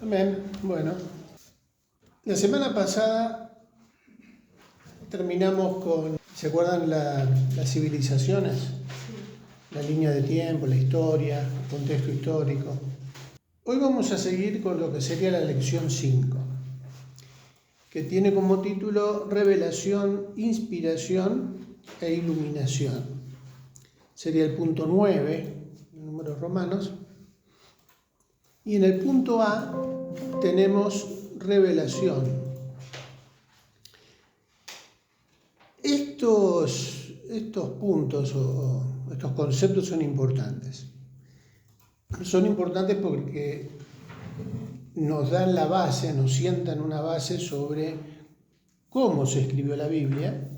Amén. Bueno, la semana pasada terminamos con, ¿se acuerdan las civilizaciones? La línea de tiempo, la historia, el contexto histórico. Hoy vamos a seguir con lo que sería la lección 5, que tiene como título Revelación, Inspiración e Iluminación. Sería el punto 9, números romanos. Y en el punto A tenemos revelación. Estos puntos o estos conceptos son importantes. Son importantes porque nos dan la base, nos sientan una base sobre cómo se escribió la Biblia,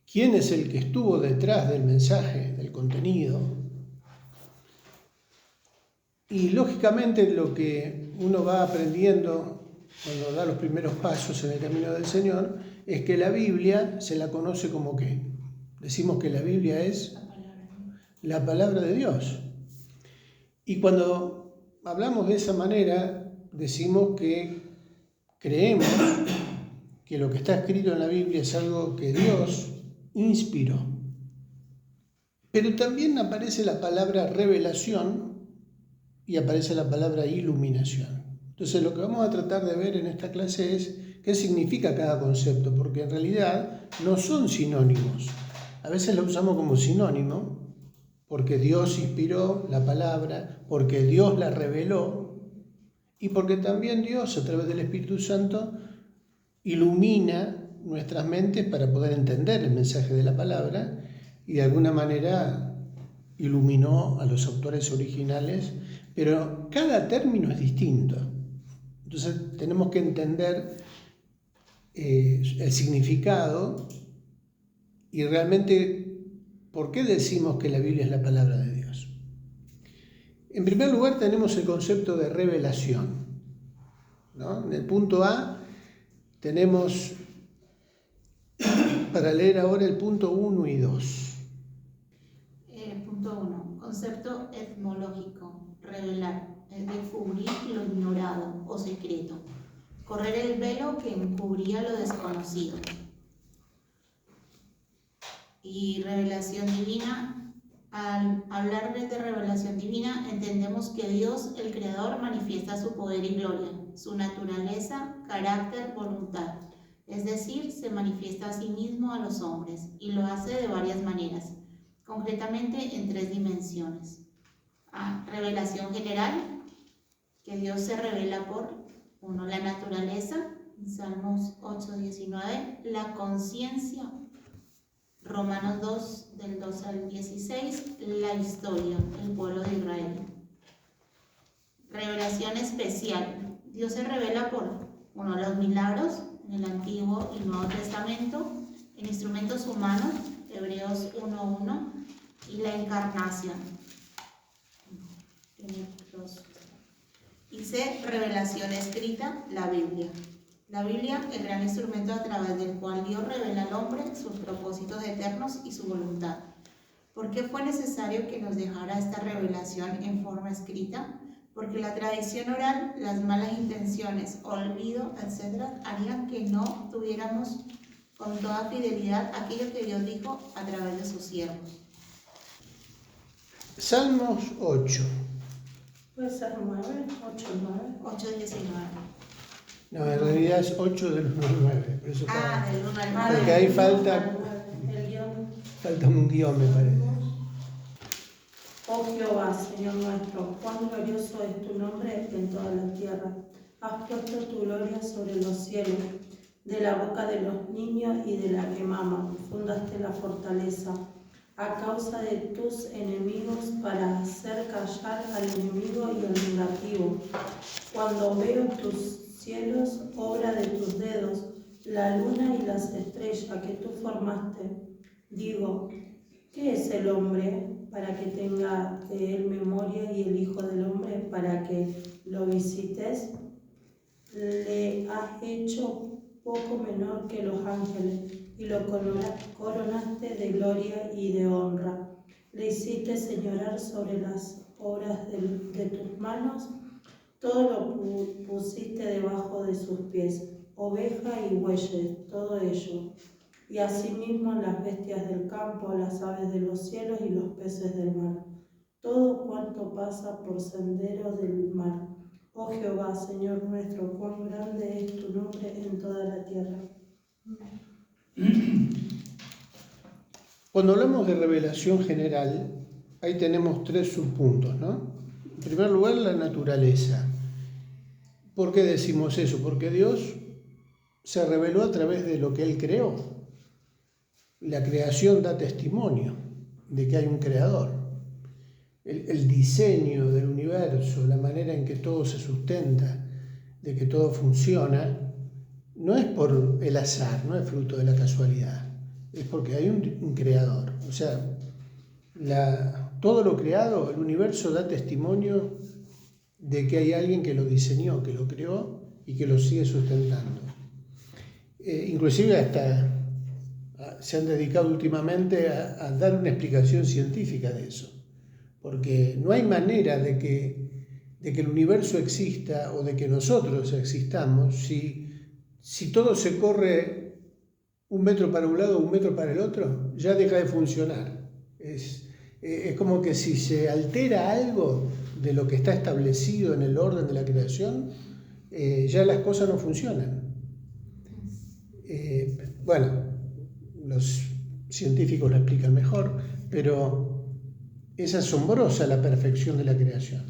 quién es el que estuvo detrás del mensaje, del contenido. Y lógicamente lo que uno va aprendiendo cuando da los primeros pasos en el camino del Señor es que la Biblia se la conoce como ¿qué? Decimos que la Biblia es la palabra de Dios. Y cuando hablamos de esa manera, decimos que creemos que lo que está escrito en la Biblia es algo que Dios inspiró. Pero también aparece la palabra revelación y aparece la palabra iluminación. Entonces lo que vamos a tratar de ver en esta clase es qué significa cada concepto, porque en realidad no son sinónimos. A veces lo usamos como sinónimo, porque Dios inspiró la palabra, porque Dios la reveló, y porque también Dios, a través del Espíritu Santo, ilumina nuestras mentes para poder entender el mensaje de la palabra, y de alguna manera iluminó a los autores originales, pero cada término es distinto. Entonces tenemos que entender el significado y realmente por qué decimos que la Biblia es la palabra de Dios. En primer lugar tenemos el concepto de revelación, ¿no? En el punto A tenemos, para leer ahora, el punto 1 y 2. Punto 1. Concepto etimológico. Revelar. Es descubrir lo ignorado o secreto. Correr el velo que encubría lo desconocido. Y revelación divina. Al hablar de revelación divina, entendemos que Dios, el Creador, manifiesta su poder y gloria, su naturaleza, carácter, voluntad. Es decir, se manifiesta a sí mismo a los hombres y lo hace de varias maneras, concretamente en 3 dimensiones. Revelación general, que Dios se revela por 1, la naturaleza, en Salmos 8:19, la conciencia, Romanos 2, del 2 al 16, la historia, el pueblo de Israel. Revelación especial, Dios se revela por 1, los milagros en el Antiguo y Nuevo Testamento, en instrumentos humanos, Hebreos 1:1, y la encarnación. Y C, revelación escrita, la Biblia. La Biblia, el gran instrumento a través del cual Dios revela al hombre sus propósitos eternos y su voluntad. ¿Por qué fue necesario que nos dejara esta revelación en forma escrita? Porque la tradición oral, las malas intenciones, olvido, etc., harían que no tuviéramos con toda fidelidad aquello que Dios dijo a través de sus siervos. Salmos 8. Puede ser 9, 8, 8:19. No, en realidad es 8 del 1 al 9. Por eso Del 1 al 9. porque ahí falta un guión, me parece. Oh Jehová, Señor nuestro, cuán glorioso es tu nombre en toda la tierra. Has puesto tu gloria sobre los cielos. De la boca de los niños y de la que maman, fundaste la fortaleza. A causa de tus enemigos, para hacer callar al enemigo y al negativo. Cuando veo tus cielos, obra de tus dedos, la luna y las estrellas que tú formaste, digo, ¿qué es el hombre para que tenga de él memoria y el hijo del hombre para que lo visites? Le has hecho poco menor que los ángeles y lo coronaste de gloria y de honra. Le hiciste señorar sobre las obras de tus manos. Todo lo pusiste debajo de sus pies, oveja y bueyes, todo ello. Y asimismo las bestias del campo, las aves de los cielos y los peces del mar. Todo cuanto pasa por sendero del mar. Oh Jehová, Señor nuestro, cuán grande es tu nombre en toda la tierra. Cuando hablamos de revelación general, ahí tenemos 3 subpuntos, ¿no? En primer lugar, la naturaleza. ¿Por qué decimos eso? Porque Dios se reveló a través de lo que Él creó. La creación da testimonio de que hay un creador. El diseño del universo, la manera en que todo se sustenta, de que todo funciona, no es por el azar, no es fruto de la casualidad, es porque hay un creador. O sea, todo lo creado, el universo da testimonio de que hay alguien que lo diseñó, que lo creó y que lo sigue sustentando. Inclusive hasta se han dedicado últimamente a dar una explicación científica de eso, porque no hay manera de que el universo exista o de que nosotros existamos si todo se corre 1 metro para un lado o 1 metro para el otro, ya deja de funcionar. Es como que si se altera algo de lo que está establecido en el orden de la creación, ya las cosas no funcionan. Bueno, los científicos lo explican mejor, pero es asombrosa la perfección de la creación.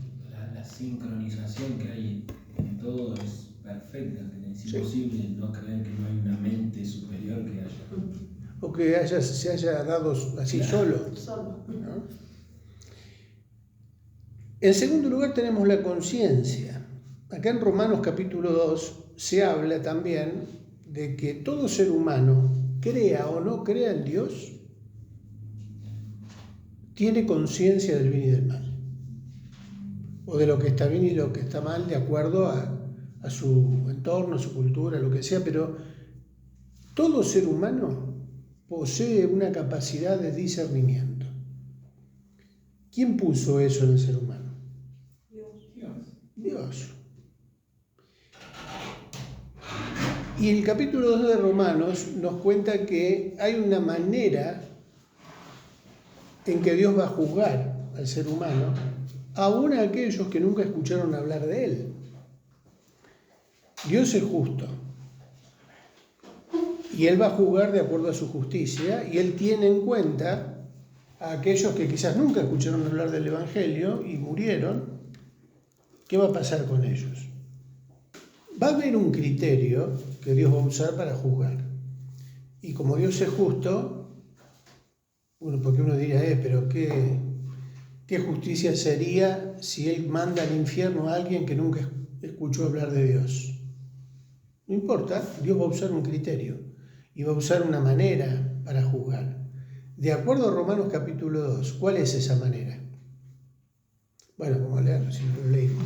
La sincronización que hay en todo es perfecta, es imposible no creer que no hay una mente superior que haya. O que se haya dado así solo. ¿No? En segundo lugar tenemos la conciencia. Acá en Romanos capítulo 2 se habla también de que todo ser humano, crea o no crea en Dios, tiene conciencia del bien y del mal, o de lo que está bien y lo que está mal de acuerdo a su entorno, a su cultura, lo que sea, pero todo ser humano posee una capacidad de discernimiento. ¿Quién puso eso en el ser humano? Dios. Y el capítulo 2 de Romanos nos cuenta que hay una manera en que Dios va a juzgar al ser humano, aún a aquellos que nunca escucharon hablar de Él. Dios es justo y Él va a juzgar de acuerdo a su justicia, y Él tiene en cuenta a aquellos que quizás nunca escucharon hablar del Evangelio y murieron. ¿Qué va a pasar con ellos? Va a haber un criterio que Dios va a usar para juzgar. Y como Dios es justo, porque uno diría, pero ¿qué justicia sería si Él manda al infierno a alguien que nunca escuchó hablar de Dios? No importa, Dios va a usar un criterio y va a usar una manera para juzgar. De acuerdo a Romanos capítulo 2, ¿cuál es esa manera? Bueno, vamos a leerlo, si lo leímos.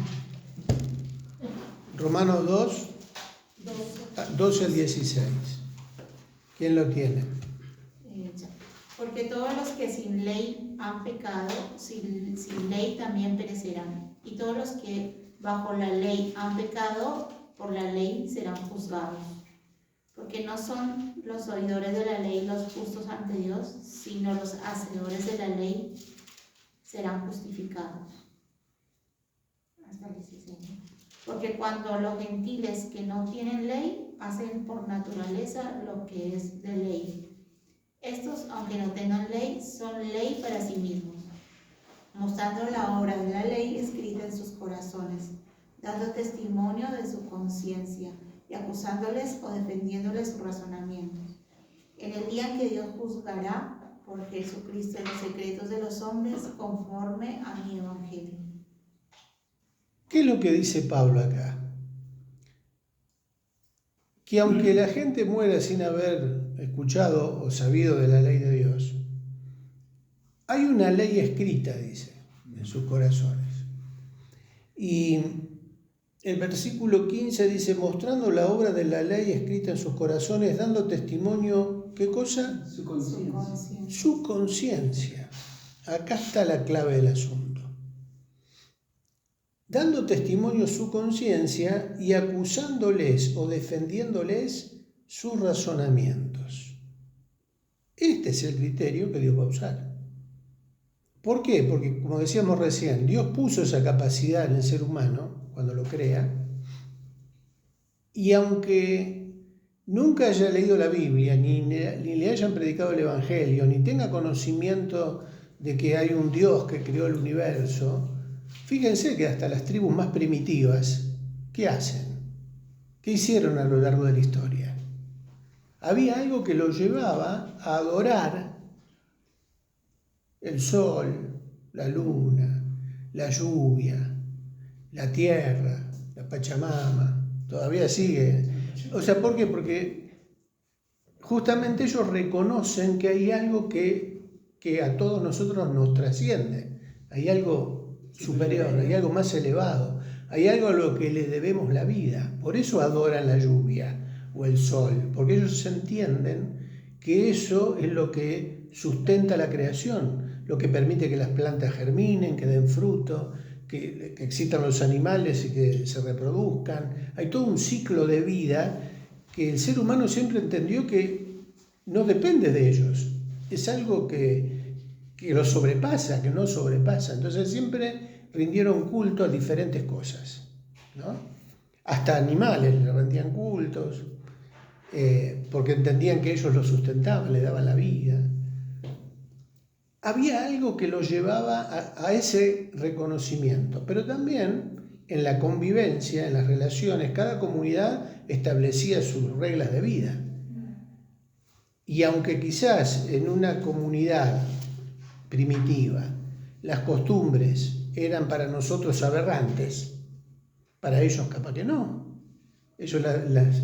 Romanos 2, 12 al 16. ¿Quién lo tiene? Porque todos los que sin ley han pecado, sin ley también perecerán. Y todos los que bajo la ley han pecado, por la ley serán juzgados. Porque no son los oidores de la ley los justos ante Dios, sino los hacedores de la ley serán justificados. Hasta el 16. Porque cuando los gentiles que no tienen ley hacen por naturaleza lo que es de ley, estos, aunque no tengan ley, son ley para sí mismos, mostrando la obra de la ley escrita en sus corazones, dando testimonio de su conciencia y acusándoles o defendiéndoles sus razonamientos. En el día en que Dios juzgará por Jesucristo los secretos de los hombres conforme a mi evangelio. ¿Qué es lo que dice Pablo acá? Que aunque la gente muera sin haber escuchado o sabido de la ley de Dios, hay una ley escrita, dice, en sus corazones. Y el versículo 15 dice, mostrando la obra de la ley escrita en sus corazones, dando testimonio, ¿qué cosa? Su conciencia. Su conciencia. Acá está la clave del asunto. dando testimonio su conciencia y acusándoles o defendiéndoles sus razonamientos. Este es el criterio que Dios va a usar. ¿Por qué? Porque, como decíamos recién, Dios puso esa capacidad en el ser humano cuando lo crea, y aunque nunca haya leído la Biblia, ni le hayan predicado el Evangelio, ni tenga conocimiento de que hay un Dios que creó el universo, fíjense que hasta las tribus más primitivas, ¿qué hacen? ¿Qué hicieron a lo largo de la historia? Había algo que los llevaba a adorar el sol, la luna, la lluvia, la tierra, la Pachamama. Todavía sigue. O sea, ¿por qué? Porque justamente ellos reconocen que hay algo que a todos nosotros nos trasciende. Hay algo superior, hay algo más elevado, hay algo a lo que le debemos la vida. Por eso adoran la lluvia o el sol, porque ellos entienden que eso es lo que sustenta la creación, lo que permite que las plantas germinen, que den fruto, que existan los animales y que se reproduzcan. Hay todo un ciclo de vida que el ser humano siempre entendió que no depende de ellos. Es algo que lo sobrepasa, que no sobrepasa. Entonces siempre rindieron culto a diferentes cosas, ¿no? Hasta animales le rendían cultos, porque entendían que ellos lo sustentaban, le daban la vida. Había algo que los llevaba a ese reconocimiento, pero también en la convivencia, en las relaciones, cada comunidad establecía sus reglas de vida. Y aunque quizás en una comunidad primitiva las costumbres eran para nosotros aberrantes, para ellos capaz que no. Ellos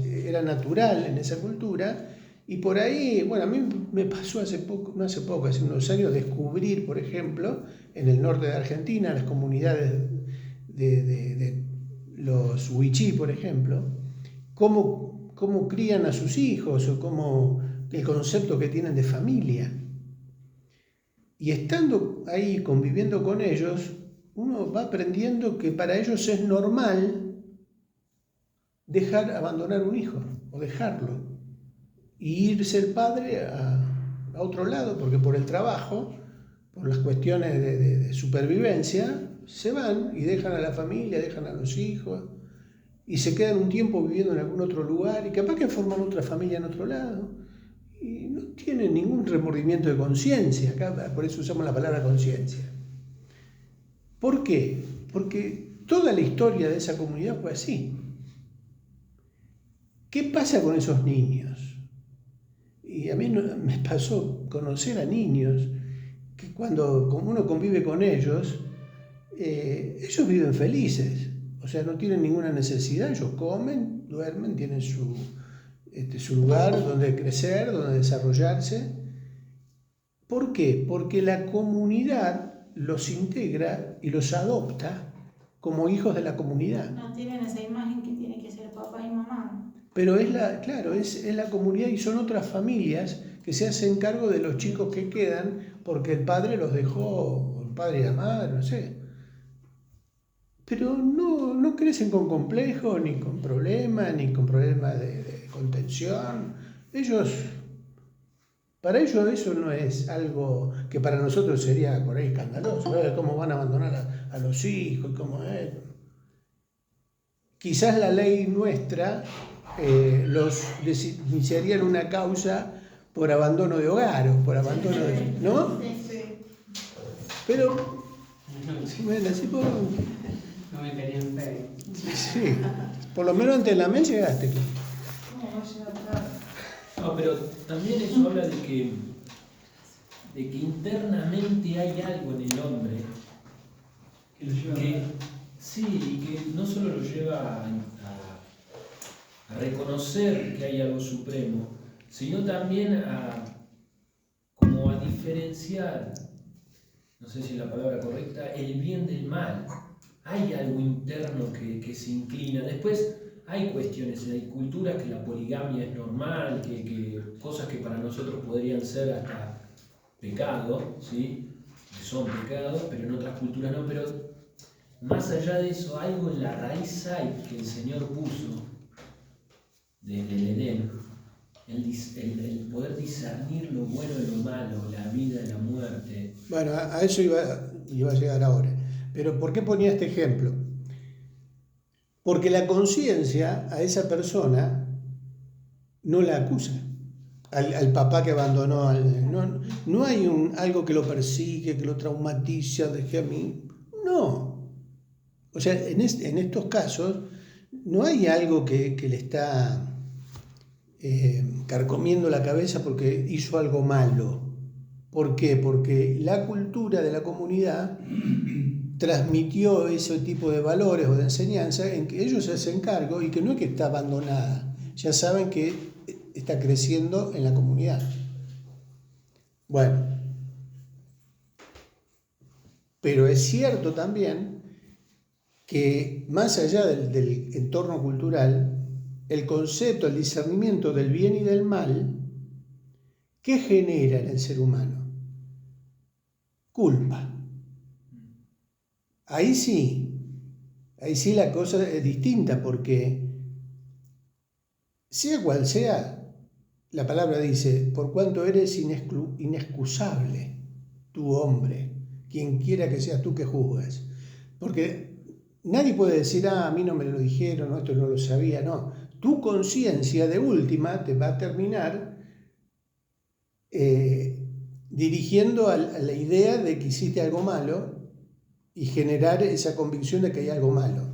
era natural en esa cultura. Y por ahí, bueno, a mí me pasó hace unos años, descubrir, por ejemplo, en el norte de Argentina, las comunidades de los huichí, por ejemplo, cómo crían a sus hijos o cómo el concepto que tienen de familia. Y estando ahí conviviendo con ellos, uno va aprendiendo que para ellos es normal abandonar un hijo o dejarlo. Y irse el padre a otro lado, porque por el trabajo, por las cuestiones de supervivencia, se van y dejan a la familia, dejan a los hijos, y se quedan un tiempo viviendo en algún otro lugar, y capaz que forman otra familia en otro lado, y no tienen ningún remordimiento de conciencia, por eso usamos la palabra conciencia. ¿Por qué? Porque toda la historia de esa comunidad fue así. ¿Qué pasa con esos niños? Y a mí me pasó conocer a niños que cuando uno convive con ellos, ellos viven felices, o sea, no tienen ninguna necesidad, ellos comen, duermen, tienen su lugar donde crecer, donde desarrollarse. ¿Por qué? Porque la comunidad los integra y los adopta como hijos de la comunidad. No tienen esa imagen que tiene que ser papá y mamá. Pero es la comunidad y son otras familias que se hacen cargo de los chicos que quedan porque el padre los dejó, o el padre y la madre, no sé. Pero no crecen con complejos, ni con problemas, de contención. Para ellos eso no es algo que para nosotros sería por ahí escandaloso. ¿Cómo van a abandonar a los hijos? ¿Cómo es? Quizás la ley nuestra los iniciaría en una causa por abandono de hogar o por abandono de... ¿No? Sí. Pero, bueno, así por... No me querían pedir. Sí, por lo menos ante la MEL llegaste. ¿Cómo va a llegar tarde? No, pero también eso habla de que internamente hay algo en el hombre Que lo lleva sí, y que no solo lo lleva a reconocer que hay algo supremo, sino también como a diferenciar, no sé si es la palabra correcta, el bien del mal. Hay algo interno que se inclina. Después hay cuestiones, hay culturas que la poligamia es normal, que cosas que para nosotros podrían ser hasta pecado, ¿sí? Que son pecados, pero en otras culturas no. Pero más allá de eso, algo en la raíz hay que el Señor puso desde el Edén, el poder discernir lo bueno y lo malo, la vida y la muerte. Bueno, a eso iba a llegar ahora. Pero ¿por qué ponía este ejemplo? Porque la conciencia a esa persona no la acusa. Al papá que abandonó, no hay algo que lo persigue, que lo traumatiza, deje a mí. No. O sea, en estos casos no hay algo que le está carcomiendo la cabeza porque hizo algo malo. ¿Por qué? Porque la cultura de la comunidad transmitió ese tipo de valores o de enseñanza en que ellos se hacen cargo y que no es que está abandonada, ya saben que está creciendo en la comunidad. Bueno, pero es cierto también que más allá del entorno cultural, el concepto, el discernimiento del bien y del mal, ¿qué genera en el ser humano? Culpa. Ahí sí la cosa es distinta, porque sea cual sea, la palabra dice, por cuanto eres inexcusable, tu hombre, quien quiera que seas tú que juzgas. Porque nadie puede decir, a mí no me lo dijeron, esto no lo sabía, no. Tu conciencia de última te va a terminar dirigiendo a la idea de que hiciste algo malo y generar esa convicción de que hay algo malo.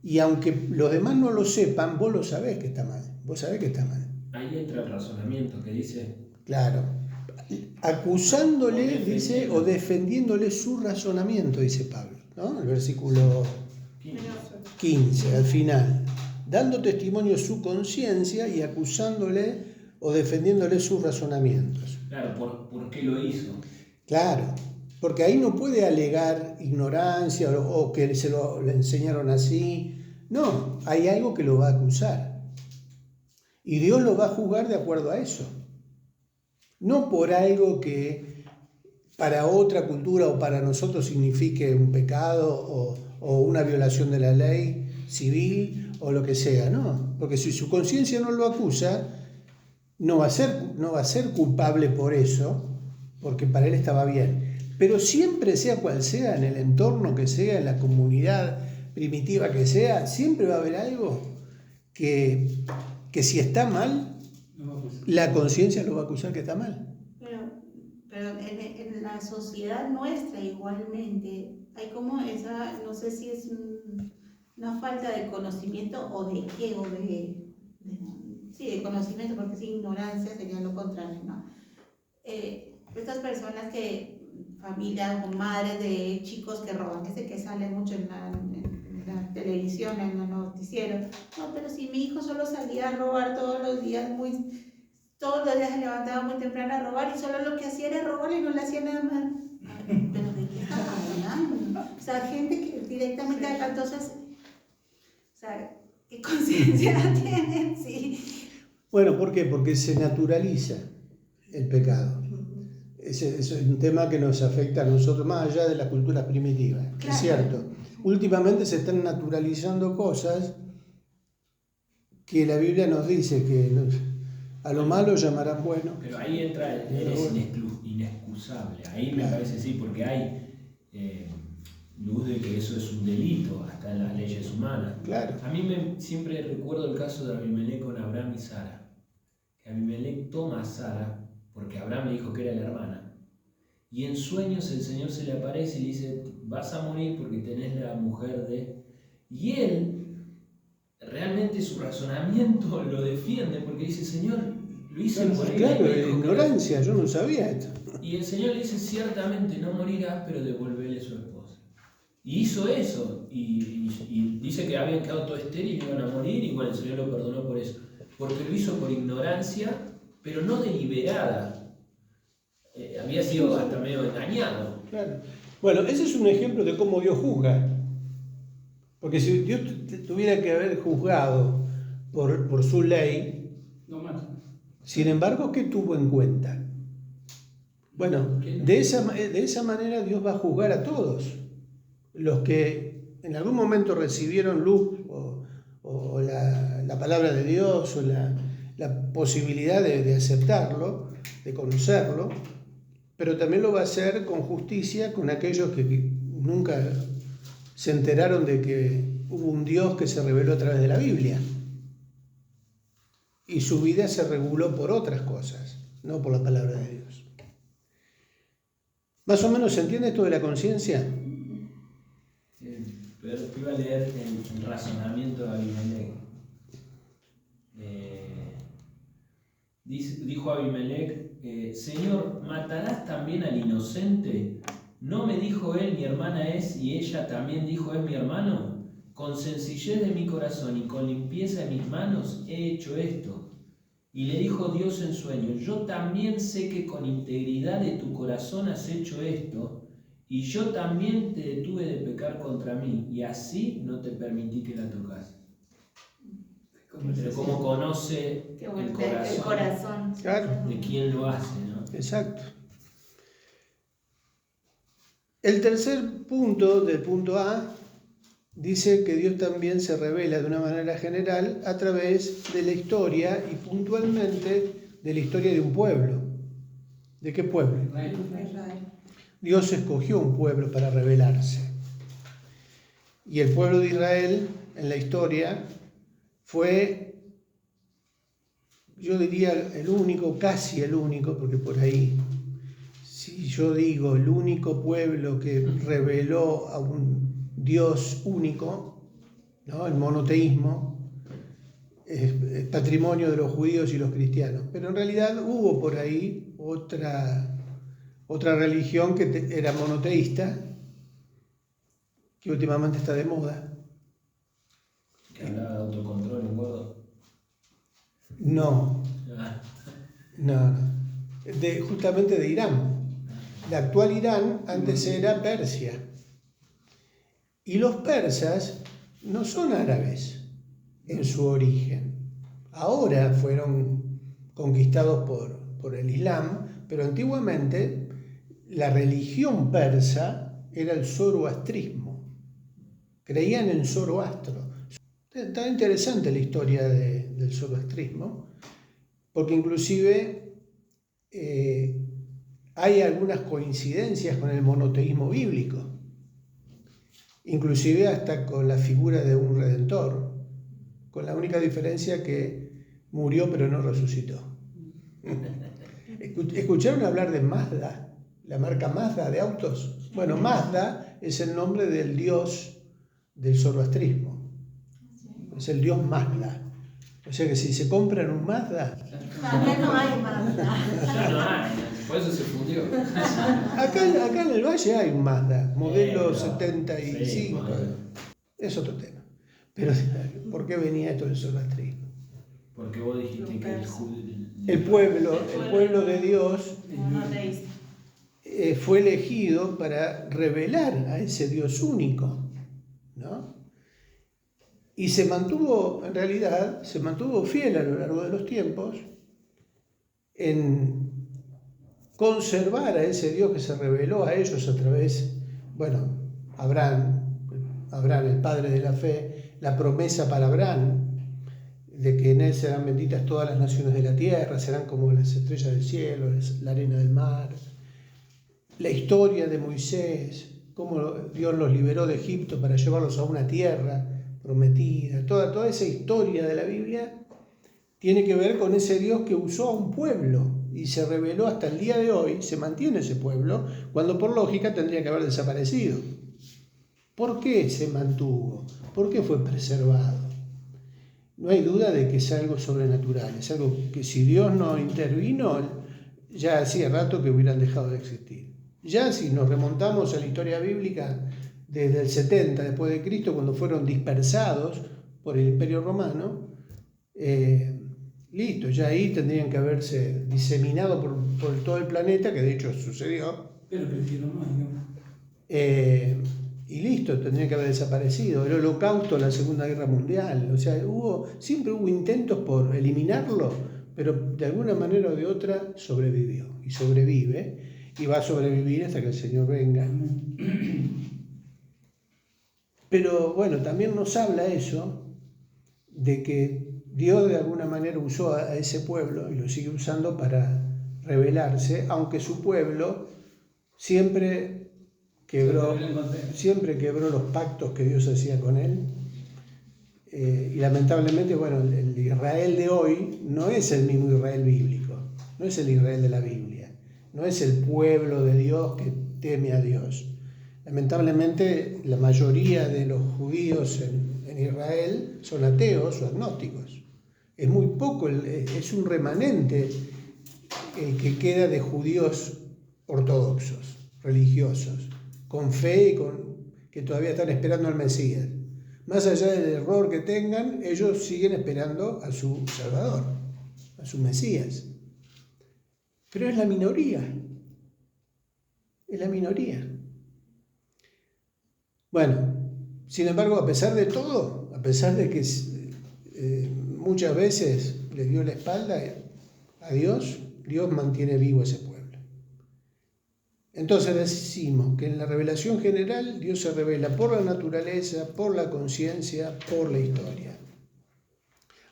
Y aunque los demás no lo sepan, vos lo sabés que está mal. Vos sabés que está mal. Ahí entra el razonamiento que dice... Claro. Acusándole, dice, o defendiéndole su razonamiento, dice Pablo, ¿no? El versículo 15, al final. Dando testimonio su conciencia y acusándole o defendiéndole sus razonamientos. Claro, ¿por qué lo hizo? Claro, porque ahí no puede alegar ignorancia o que le enseñaron así. No, hay algo que lo va a acusar. Y Dios lo va a juzgar de acuerdo a eso. No por algo que para otra cultura o para nosotros signifique un pecado o una violación de la ley civil o lo que sea, no. Porque si su conciencia no lo acusa, no va a ser culpable por eso, porque para él estaba bien. Pero siempre, sea cual sea, en el entorno que sea, en la comunidad primitiva que sea, siempre va a haber algo que si está mal, la conciencia lo va a acusar que está mal. Pero en la sociedad nuestra igualmente hay como esa, no sé si es una falta de conocimiento o de qué, de conocimiento, porque si ignorancia sería lo contrario, ¿no? Estas personas familias o madres de chicos que roban, que salen mucho en la televisión, en los noticieros. No, pero si mi hijo solo salía a robar todos los días se levantaba muy temprano a robar y solo lo que hacía era robar y no le hacía nada más. ¿Pero de qué estamos hablando? O sea, gente que directamente acá, entonces, o sea, ¿qué conciencia tienen? Sí. Bueno, ¿por qué? Porque se naturaliza el pecado. Es un tema que nos afecta a nosotros más allá de las culturas primitivas, claro. Es cierto. Últimamente se están naturalizando cosas que la Biblia nos dice que a lo malo llamarán bueno. Pero ahí entra eres inexcusable. Ahí me parece sí, porque hay luz de que eso es un delito, hasta en las leyes humanas. Claro. A mí siempre recuerdo el caso de Abimelech con Abraham y Sara. Que Abimelech toma a Sara porque Abraham le dijo que era la hermana. Y en sueños el Señor se le aparece y le dice, vas a morir porque tenés la mujer de... Y él, realmente su razonamiento lo defiende porque dice, Señor, lo hice por él. Claro, ignorancia, yo no sabía esto. Y el Señor le dice, ciertamente no morirás, pero devolverle su esposa. Y hizo eso. Y dice que habían quedado todo estéril y iban a morir, y bueno, el Señor lo perdonó por eso. Porque lo hizo por ignorancia, pero no deliberada. Había sido hasta medio engañado. Claro. Bueno, ese es un ejemplo de cómo Dios juzga. Porque si Dios tuviera que haber juzgado por su ley, No más. sin embargo, ¿qué tuvo en cuenta? Bueno, de esa manera Dios va a juzgar a todos los que en algún momento recibieron luz o la palabra de Dios o la posibilidad de aceptarlo, de conocerlo, pero también lo va a hacer con justicia con aquellos que nunca se enteraron de que hubo un Dios que se reveló a través de la Biblia. Y su vida se reguló por otras cosas, no por la palabra de Dios. ¿Más o menos se entiende esto de la conciencia? Pero iba a leer el razonamiento de Abimelech. Dijo Abimelech, Señor, ¿matarás también al inocente? ¿No me dijo él, mi hermana es, y ella también dijo, es mi hermano? Con sencillez de mi corazón y con limpieza de mis manos he hecho esto. Y le dijo Dios en sueño, yo también sé que con integridad de tu corazón has hecho esto, y yo también te detuve de pecar contra mí, y así no te permití que la tocases. Pero como conoce Qué el bueno, corazón, el corazón. Claro. de quién lo hace, ¿no? Exacto. El tercer punto del punto A dice que Dios también se revela de una manera general a través de la historia y puntualmente de la historia de un pueblo. ¿De qué pueblo? Israel. Dios escogió un pueblo para revelarse. Y el pueblo de Israel en la historia fue, yo diría, el único, casi el único, porque por ahí, si yo digo el único pueblo que reveló a un Dios único, ¿no? El monoteísmo es patrimonio de los judíos y los cristianos, pero en realidad hubo por ahí otra religión que era monoteísta, que últimamente está de moda. Que hablaba de autocontrol, un gordo. No, justamente de Irán. La actual Irán antes era Persia. Y los persas no son árabes en su origen. Ahora fueron conquistados por el Islam, pero antiguamente la religión persa era el zoroastrismo. Creían en Zoroastro. Está interesante la historia del zoroastrismo, porque inclusive hay algunas coincidencias con el monoteísmo bíblico, inclusive hasta con la figura de un redentor, con la única diferencia que murió pero no resucitó. ¿Escucharon hablar de Mazda? La marca Mazda de autos. Bueno, Mazda es el nombre del dios del zoroastrismo. Es el dios Mazda. O sea que si se compran un Mazda... Todavía no hay más. Ya no hay, por eso se fundió. Acá en el Valle hay un Mazda, modelo Pero, 75. sí, bueno. Es otro tema. Pero, ¿por qué venía esto del zoroastrismo? Porque vos dijiste que El pueblo de Dios Monoteísta. fue elegido para revelar a ese Dios único, ¿no? Y se mantuvo fiel a lo largo de los tiempos en conservar a ese Dios que se reveló a ellos a través, Abraham, el padre de la fe, la promesa para Abraham, de que en él serán benditas todas las naciones de la tierra, serán como las estrellas del cielo, la arena del mar. La historia de Moisés, cómo Dios los liberó de Egipto para llevarlos a una tierra prometida. Toda esa historia de la Biblia tiene que ver con ese Dios que usó a un pueblo y se reveló hasta el día de hoy. Se mantiene ese pueblo, cuando por lógica tendría que haber desaparecido. ¿Por qué se mantuvo? ¿Por qué fue preservado? No hay duda de que es algo sobrenatural, es algo que si Dios no intervino, ya hacía rato que hubieran dejado de existir. Ya si nos remontamos a la historia bíblica desde el 70 después de Cristo, cuando fueron dispersados por el Imperio Romano, listo, ya ahí tendrían que haberse diseminado por todo el planeta, que de hecho sucedió. Pero crecieron más, digamos. Y listo, tendría que haber desaparecido. El Holocausto, la Segunda Guerra Mundial, o sea, siempre hubo intentos por eliminarlo, pero de alguna manera o de otra sobrevivió y sobrevive y va a sobrevivir hasta que el Señor venga. Pero bueno, también nos habla eso de que Dios de alguna manera usó a ese pueblo y lo sigue usando para revelarse, aunque su pueblo siempre quebró los pactos que Dios hacía con él. Y lamentablemente, bueno, el Israel de hoy no es el mismo Israel bíblico, no es el Israel de la Biblia, no es el pueblo de Dios que teme a Dios. Lamentablemente, la mayoría de los judíos en Israel son ateos o agnósticos. Es muy poco, es un remanente el que queda de judíos ortodoxos, religiosos, con fe y que todavía están esperando al Mesías. Más allá del error que tengan, ellos siguen esperando a su Salvador, a su Mesías. Pero es la minoría. Es la minoría. Bueno, sin embargo, a pesar de todo, a pesar de que muchas veces le dio la espalda a Dios, Dios mantiene vivo a ese pueblo. Entonces decimos que en la revelación general Dios se revela por la naturaleza, por la conciencia, por la historia,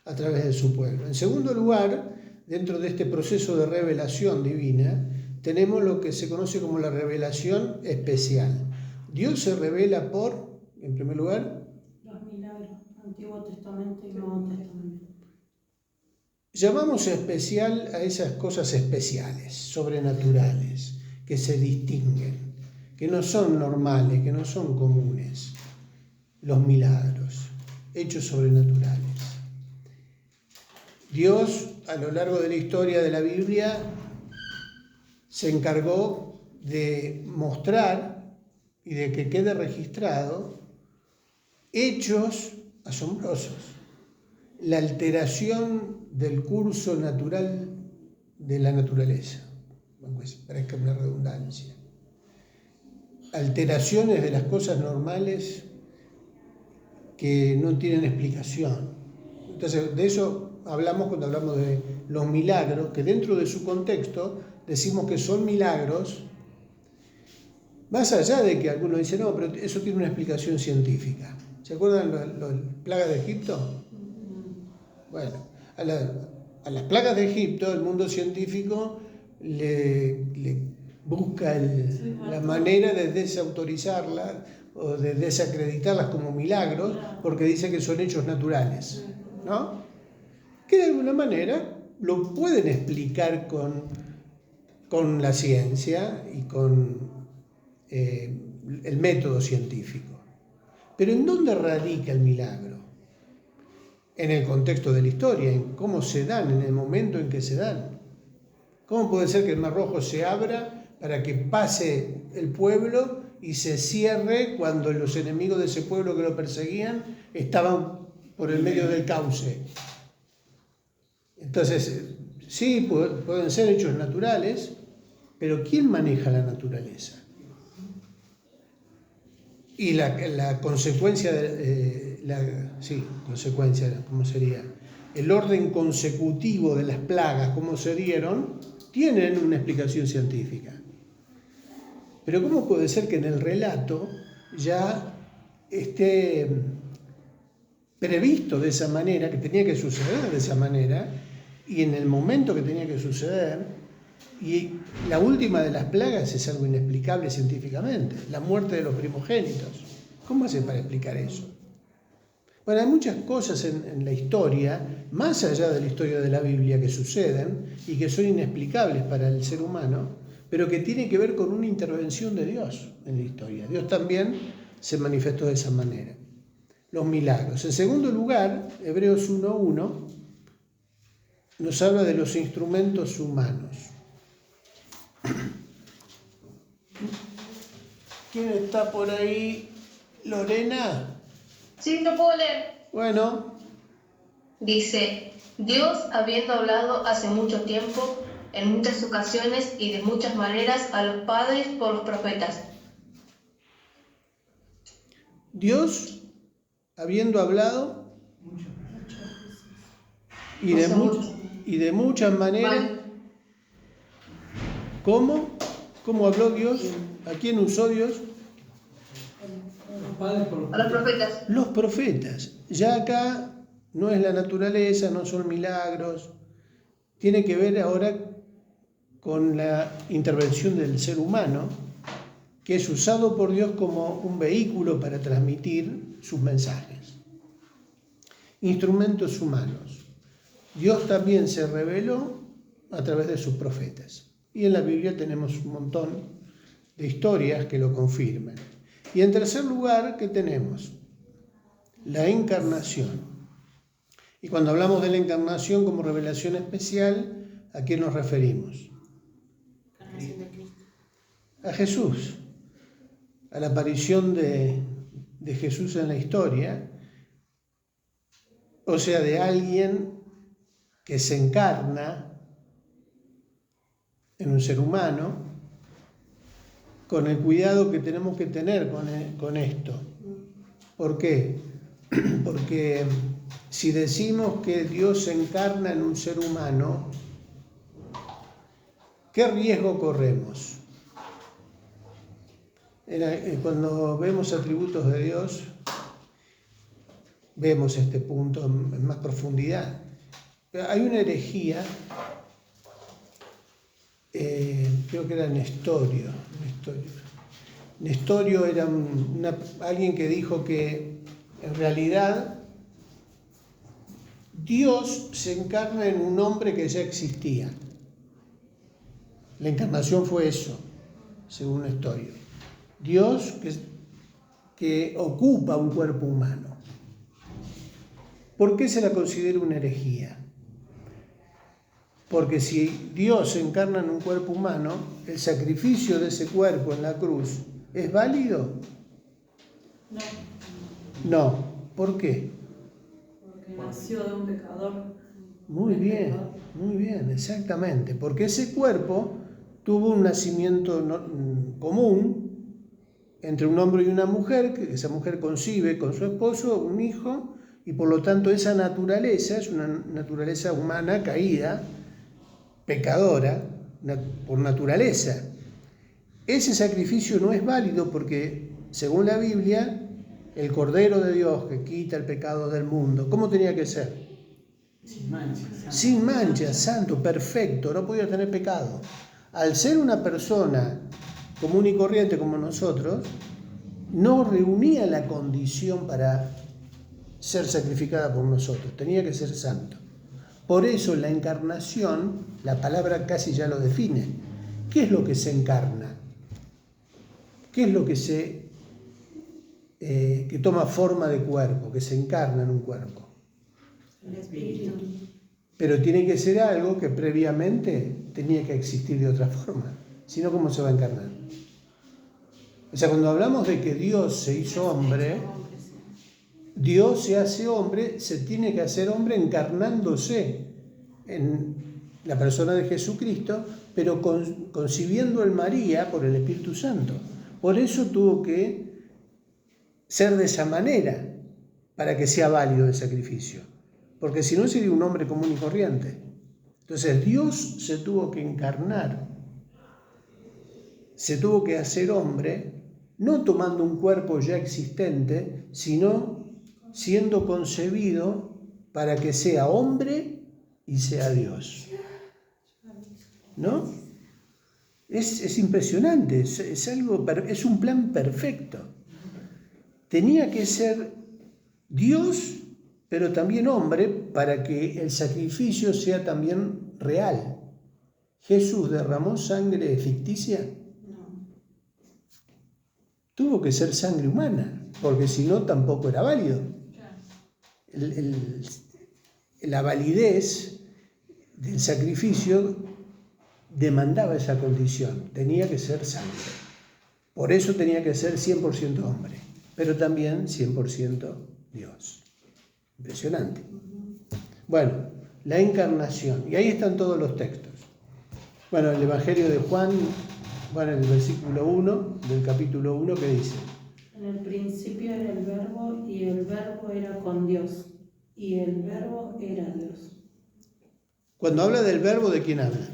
a través de su pueblo. En segundo lugar, dentro de este proceso de revelación divina, tenemos lo que se conoce como la revelación especial. Dios se revela por, en primer lugar, los milagros, Antiguo Testamento y Nuevo Testamento. Llamamos especial a esas cosas especiales, sobrenaturales, que se distinguen, que no son normales, que no son comunes. Los milagros, hechos sobrenaturales. Dios, a lo largo de la historia de la Biblia, se encargó de mostrar y de que quede registrado hechos asombrosos. La alteración del curso natural de la naturaleza, aunque parezca una redundancia. Alteraciones de las cosas normales que no tienen explicación. Entonces, de eso hablamos cuando hablamos de los milagros, que dentro de su contexto decimos que son milagros, más allá de que algunos dicen, no, pero eso tiene una explicación científica. ¿Se acuerdan las plagas de Egipto? Bueno, a las plagas de Egipto, el mundo científico le busca la manera de desautorizarlas o de desacreditarlas como milagros, porque dice que son hechos naturales, ¿no? Que de alguna manera lo pueden explicar con la ciencia y con el método científico. Pero ¿en dónde radica el milagro? En el contexto de la historia, en cómo se dan, en el momento en que se dan. ¿Cómo puede ser que el Mar Rojo se abra para que pase el pueblo y se cierre cuando los enemigos de ese pueblo que lo perseguían estaban por el medio del cauce? Entonces, sí, pueden ser hechos naturales, pero ¿quién maneja la naturaleza? Y la consecuencia, consecuencia, ¿cómo sería? El orden consecutivo de las plagas, cómo se dieron, tienen una explicación científica. Pero ¿cómo puede ser que en el relato ya esté previsto de esa manera, que tenía que suceder de esa manera, y en el momento que tenía que suceder, y la última de las plagas es algo inexplicable científicamente, la muerte de los primogénitos? ¿Cómo hacen para explicar eso? Bueno, hay muchas cosas en la historia, más allá de la historia de la Biblia, que suceden y que son inexplicables para el ser humano, pero que tienen que ver con una intervención de Dios en la historia. Dios también se manifestó de esa manera. Los milagros. En segundo lugar, Hebreos 1:1 nos habla de los instrumentos humanos. ¿Quién está por ahí? ¿Lorena? Sí, lo puedo leer. Bueno. Dice, Dios, habiendo hablado hace mucho tiempo, en muchas ocasiones y de muchas maneras a los padres por los profetas. Dios, habiendo hablado y de muchas maneras. ¿Cómo? ¿Cómo habló Dios? ¿A quién usó Dios? Los padres por a los profetas. Los profetas. Ya acá no es la naturaleza, no son milagros. Tiene que ver ahora con la intervención del ser humano, que es usado por Dios como un vehículo para transmitir sus mensajes. Instrumentos humanos. Dios también se reveló a través de sus profetas. Y en la Biblia tenemos un montón de historias que lo confirman. Y en tercer lugar, ¿qué tenemos? La encarnación. Y cuando hablamos de la encarnación como revelación especial, ¿a quién nos referimos? Encarnación de Cristo. A Jesús, a la aparición de Jesús en la historia, o sea, de alguien que se encarna en un ser humano, con el cuidado que tenemos que tener con esto. ¿Por qué? Porque si decimos que Dios se encarna en un ser humano, ¿qué riesgo corremos? Cuando vemos atributos de Dios, vemos este punto en más profundidad. Hay una herejía, creo que era Nestorio. Nestorio era alguien que dijo que en realidad Dios se encarna en un hombre que ya existía. La encarnación fue eso, según Nestorio. Dios que ocupa un cuerpo humano. ¿Por qué se la considera una herejía? Porque si Dios se encarna en un cuerpo humano, el sacrificio de ese cuerpo en la cruz, ¿es válido? No. ¿Por qué? Porque nació de un pecador. Muy bien, exactamente. Porque ese cuerpo tuvo un nacimiento común entre un hombre y una mujer, que esa mujer concibe con su esposo un hijo, y por lo tanto esa naturaleza es una naturaleza humana caída, pecadora, por naturaleza. Ese sacrificio no es válido porque, según la Biblia, el Cordero de Dios que quita el pecado del mundo, ¿cómo tenía que ser? sin mancha. Sin mancha, santo, perfecto, no podía tener pecado. Al ser una persona común y corriente como nosotros, no reunía la condición para ser sacrificada por nosotros, tenía que ser santo. Por eso la encarnación, la palabra casi ya lo define. ¿Qué es lo que se encarna? ¿Qué es lo que que toma forma de cuerpo, que se encarna en un cuerpo? El Espíritu. Pero tiene que ser algo que previamente tenía que existir de otra forma. Si no, ¿cómo se va a encarnar? O sea, cuando hablamos de que Dios se hizo hombre, Dios se hace hombre, se tiene que hacer hombre encarnándose en la persona de Jesucristo, pero concibiendo en María por el Espíritu Santo. Por eso tuvo que ser de esa manera para que sea válido el sacrificio. Porque si no sería un hombre común y corriente. Entonces Dios se tuvo que encarnar, se tuvo que hacer hombre, no tomando un cuerpo ya existente, sino siendo concebido para que sea hombre y sea Dios. ¿No? Es impresionante, es un plan perfecto. Tenía que ser Dios, pero también hombre, para que el sacrificio sea también real. ¿Jesús derramó sangre ficticia? Tuvo que ser sangre humana, porque si no tampoco era válido. La validez del sacrificio demandaba esa condición, tenía que ser sangre. Por eso tenía que ser 100% hombre, pero también 100% Dios. Impresionante. Bueno, la encarnación, y ahí están todos los textos. Bueno, el Evangelio de Juan, bueno, el versículo 1 del capítulo 1, ¿qué dice? En el principio era el Verbo, y el Verbo era con Dios, y el Verbo era Dios. Cuando habla del verbo, ¿de quién habla?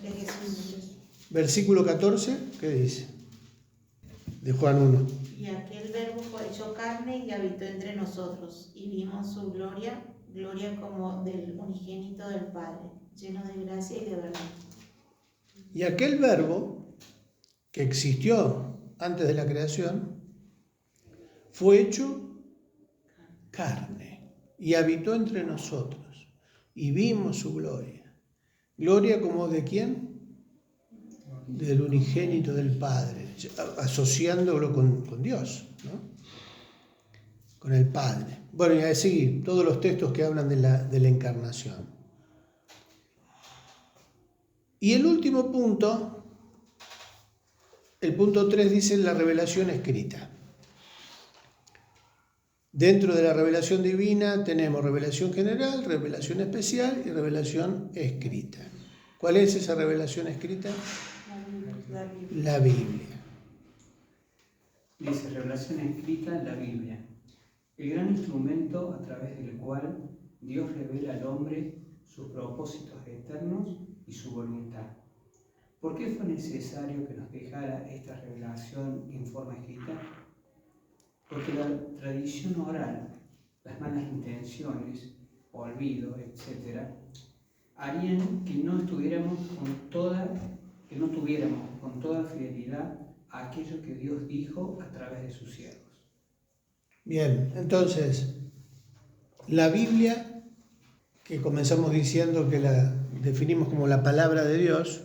De Jesús. Versículo 14, ¿qué dice? de Juan 1. Y aquel verbo fue hecho carne y habitó entre nosotros, y vimos su gloria, gloria como del unigénito del Padre, lleno de gracia y de verdad. Y aquel verbo que existió antes de la creación fue hecho carne y habitó entre nosotros, y vimos su gloria. ¿Gloria como de quién? Del unigénito del Padre, asociándolo con Dios, ¿no? Con el Padre. Bueno, y así todos los textos que hablan de la encarnación. Y el último punto, el punto 3 dice la revelación escrita. Dentro de la revelación divina tenemos revelación general, revelación especial y revelación escrita. ¿Cuál es esa revelación escrita? La Biblia. Dice, revelación escrita, la Biblia. El gran instrumento a través del cual Dios revela al hombre sus propósitos eternos y su voluntad. ¿Por qué fue necesario que nos dejara esta revelación en forma escrita? Porque la tradición oral, las malas intenciones, olvido, etc., harían que no tuviéramos con toda fidelidad aquello que Dios dijo a través de sus siervos. Bien, entonces, la Biblia, que comenzamos diciendo que la definimos como la palabra de Dios,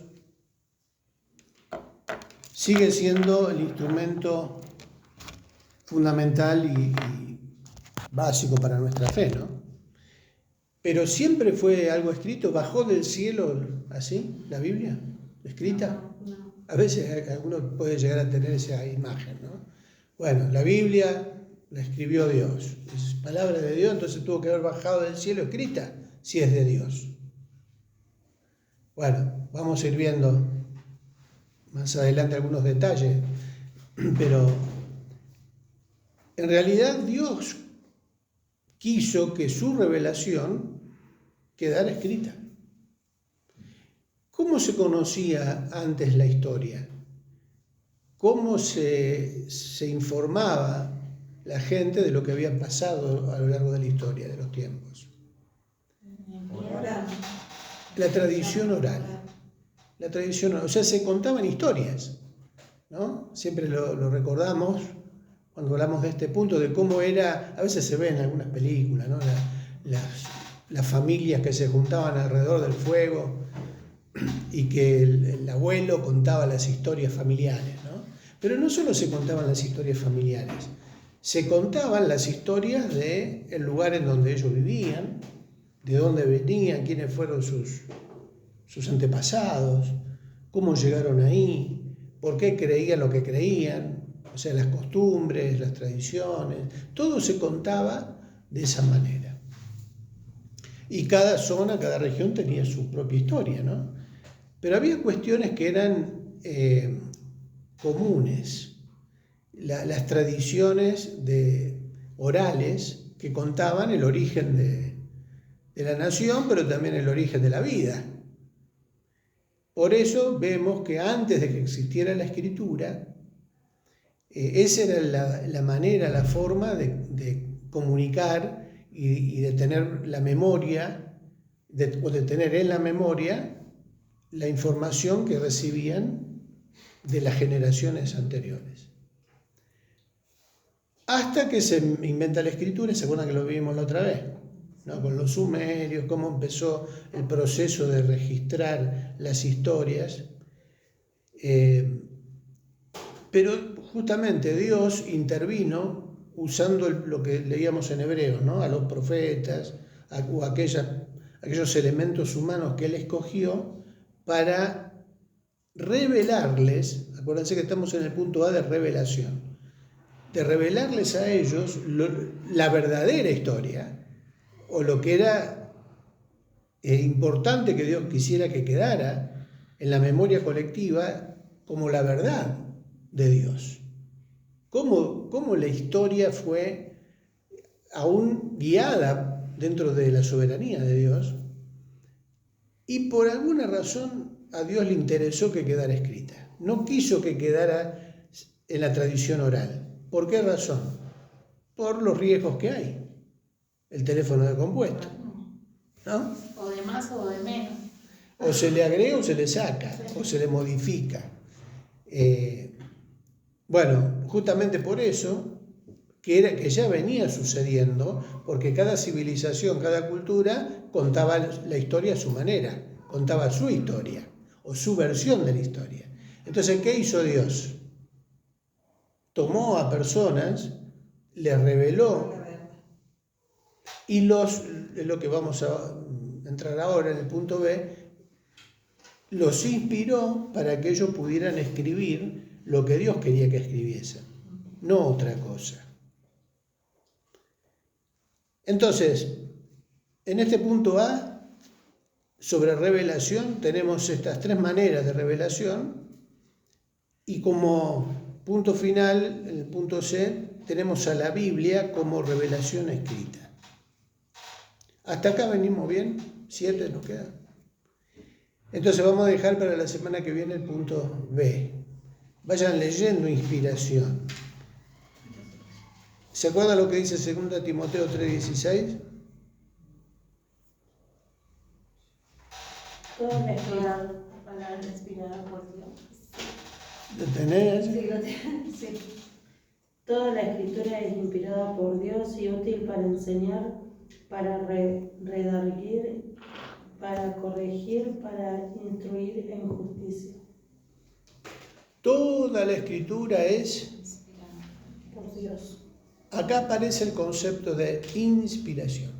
sigue siendo el instrumento fundamental y básico para nuestra fe, ¿no? Pero siempre fue algo escrito, bajó del cielo así, la Biblia, escrita. No. A veces alguno puede llegar a tener esa imagen, ¿no? Bueno, la Biblia la escribió Dios, es palabra de Dios, entonces tuvo que haber bajado del cielo escrita, si es de Dios. Bueno, vamos a ir viendo más adelante algunos detalles, pero en realidad Dios quiso que su revelación quedara escrita. ¿Cómo se conocía antes la historia? ¿Cómo se informaba la gente de lo que había pasado a lo largo de la historia, de los tiempos? Oral. La tradición oral. La tradición oral. O sea, se contaban historias, ¿no? Siempre lo recordamos cuando hablamos de este punto, de cómo era, a veces se ve en algunas películas, ¿no? Las familias que se juntaban alrededor del fuego y que el abuelo contaba las historias familiares, ¿no? Pero no solo se contaban las historias familiares, se contaban las historias del lugar en donde ellos vivían, de dónde venían, quiénes fueron sus antepasados, cómo llegaron ahí, por qué creían lo que creían, o sea, las costumbres, las tradiciones, todo se contaba de esa manera. Y cada zona, cada región tenía su propia historia, ¿no? Pero había cuestiones que eran comunes, las tradiciones orales que contaban el origen de la nación, pero también el origen de la vida. Por eso vemos que antes de que existiera la escritura, esa era la manera, la forma de comunicar y de tener la memoria, o de tener en la memoria la información que recibían de las generaciones anteriores. Hasta que se inventa la escritura, ¿se acuerdan que lo vimos la otra vez? ¿No? Con los sumerios, cómo empezó el proceso de registrar las historias. Pero justamente Dios intervino usando lo que leíamos en hebreo, ¿no? A los profetas, o aquellos elementos humanos que Él escogió para revelarles, acuérdense que estamos en el punto A de revelación, de revelarles a ellos la verdadera historia, o lo que era importante que Dios quisiera que quedara en la memoria colectiva como la verdad de Dios. Cómo la historia fue aún guiada dentro de la soberanía de Dios, y por alguna razón a Dios le interesó que quedara escrita. No quiso que quedara en la tradición oral. ¿Por qué razón? Por los riesgos que hay. El teléfono de compuesto, ¿no? O de más o de menos. O se le agrega o se le saca, o se le modifica. Bueno, justamente por eso, que ya venía sucediendo, porque cada civilización, cada cultura contaba la historia a su manera, contaba su historia, o su versión de la historia. Entonces, ¿qué hizo Dios? Tomó a personas, les reveló, y es lo que vamos a entrar ahora en el punto B, los inspiró para que ellos pudieran escribir lo que Dios quería que escribiesen, no otra cosa. Entonces, en este punto A, sobre revelación, tenemos estas 3 maneras de revelación, y como punto final, en el punto C, tenemos a la Biblia como revelación escrita. ¿Hasta acá venimos bien? 7 nos queda. Entonces vamos a dejar para la semana que viene el punto B. Vayan leyendo inspiración. ¿Se acuerdan lo que dice 2 Timoteo 3:16? Toda la escritura, La palabra inspirada por Dios. ¿Lo tenés? Sí. toda la escritura es inspirada por Dios y útil para enseñar, para redarguir, para corregir, para instruir en justicia. Toda la escritura es... Por Dios. Acá aparece el concepto de inspiración.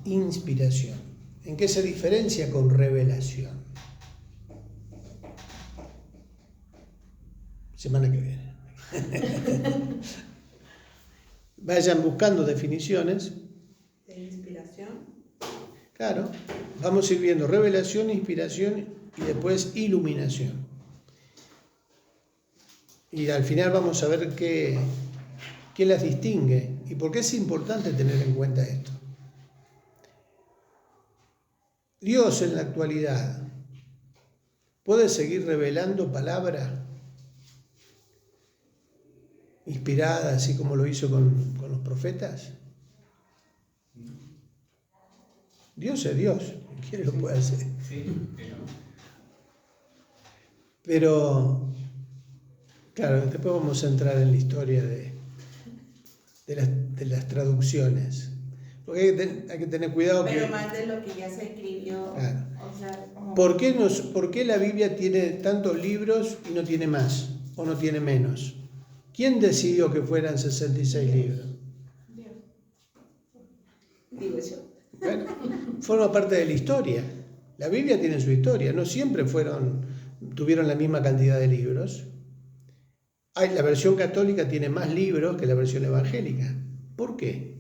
Inspiración. ¿En qué se diferencia con revelación? Semana que viene. Vayan buscando definiciones. De inspiración. Claro, vamos a ir viendo revelación, inspiración y después iluminación. Y al final vamos a ver qué las distingue y por qué es importante tener en cuenta esto. Dios en la actualidad puede seguir revelando palabra inspirada, así como lo hizo con los profetas. Dios es Dios, ¿quién lo puede hacer? Sí, Pero, claro, después vamos a entrar en la historia de las traducciones. Porque hay que tener cuidado Pero que... más de lo que ya se escribió. Claro. O sea, como... ¿Por qué la Biblia tiene tantos libros y no tiene más? ¿O no tiene menos? ¿Quién decidió que fueran 66 libros? Dios. Digo yo. Bueno, forma parte de la historia. La Biblia tiene su historia. No siempre tuvieron la misma cantidad de libros. La versión católica tiene más libros que la versión evangélica. ¿Por qué?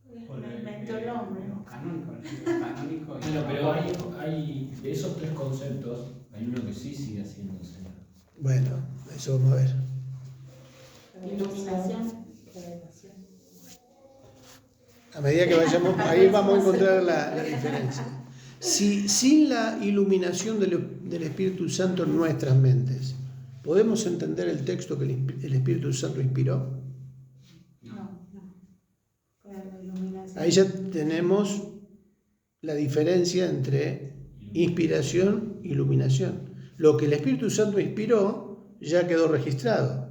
Lo inventó el hombre. los canónicos. Bueno, pero hay de esos 3 conceptos, hay uno que sí sigue siendo el Señor. Bueno, eso vamos a ver. Iluminación. Revelación. A medida que vayamos, ahí vamos a encontrar la diferencia. Si sin la iluminación del Espíritu Santo en nuestras mentes, ¿podemos entender el texto que el Espíritu Santo inspiró? No. Con la iluminación. Ahí ya tenemos la diferencia entre inspiración e iluminación. Lo que el Espíritu Santo inspiró ya quedó registrado.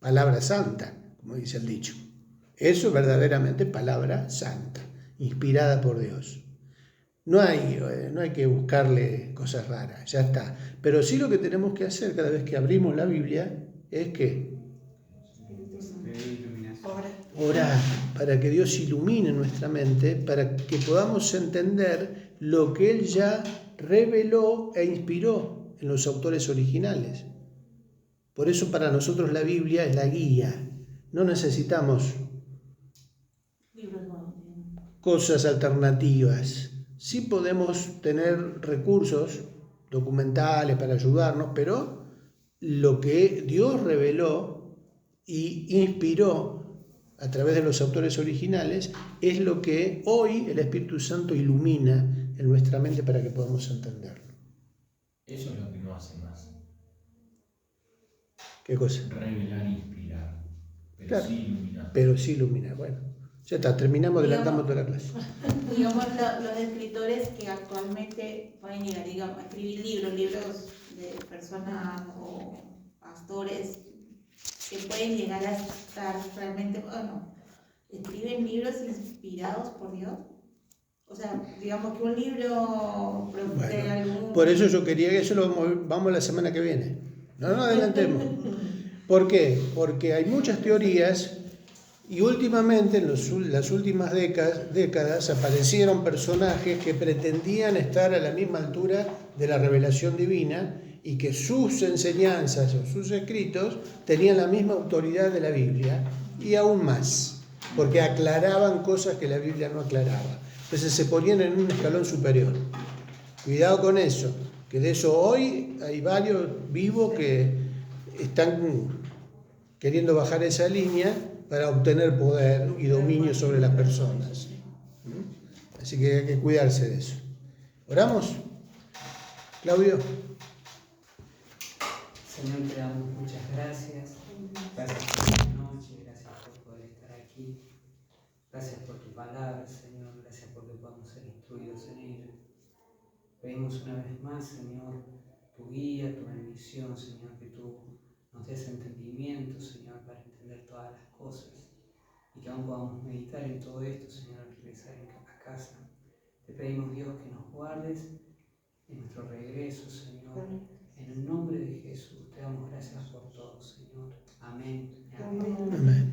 Palabra santa, como dice el dicho. Eso es verdaderamente palabra santa, inspirada por Dios. No hay que buscarle cosas raras, ya está. Pero sí lo que tenemos que hacer cada vez que abrimos la Biblia es que Pedir iluminación. orar para que Dios ilumine nuestra mente, para que podamos entender lo que Él ya reveló e inspiró en los autores originales. Por eso para nosotros la Biblia es la guía. No necesitamos Libros nuevos. cosas alternativas. Sí podemos tener recursos documentales para ayudarnos, pero lo que Dios reveló y inspiró a través de los autores originales es lo que hoy el Espíritu Santo ilumina en nuestra mente para que podamos entenderlo. Eso es lo que no hace más. ¿Qué cosa? Revelar, inspirar, pero Claro. sí iluminar. Pero sí iluminar. Bueno, ya está, terminamos, adelantamos toda la clase. Digamos, los escritores que actualmente pueden llegar, digamos, a escribir libros de personas o pastores que pueden llegar a estar realmente, bueno, escriben libros inspirados por Dios. O sea, digamos que un libro de Bueno, algún... por eso yo quería que eso lo vamos la semana que viene. No nos adelantemos. ¿Por qué? Porque hay muchas teorías y últimamente, en las últimas décadas, aparecieron personajes que pretendían estar a la misma altura de la revelación divina y que sus enseñanzas o sus escritos tenían la misma autoridad de la Biblia y aún más, porque aclaraban cosas que la Biblia no aclaraba. Entonces se ponían en un escalón superior. Cuidado con eso, que de eso hoy hay varios vivos que están queriendo bajar esa línea para obtener poder y dominio sobre las personas. Así que hay que cuidarse de eso. ¿Oramos? Claudio. Señor, te damos muchas gracias. Gracias por esta noche, gracias por poder estar aquí. Gracias por tu palabra, Señor. Gracias porque podamos ser instruidos en ella. Pedimos una vez más, Señor, tu guía, tu bendición, Señor, que tú nos des entendimiento, Señor, para entender todas las cosas y que aún podamos meditar en todo esto, Señor, al regresar a casa. Te pedimos, Dios, que nos guardes en nuestro regreso, Señor. En el nombre de Jesús, te damos gracias por todo, Señor. Amén. Amén. Amén.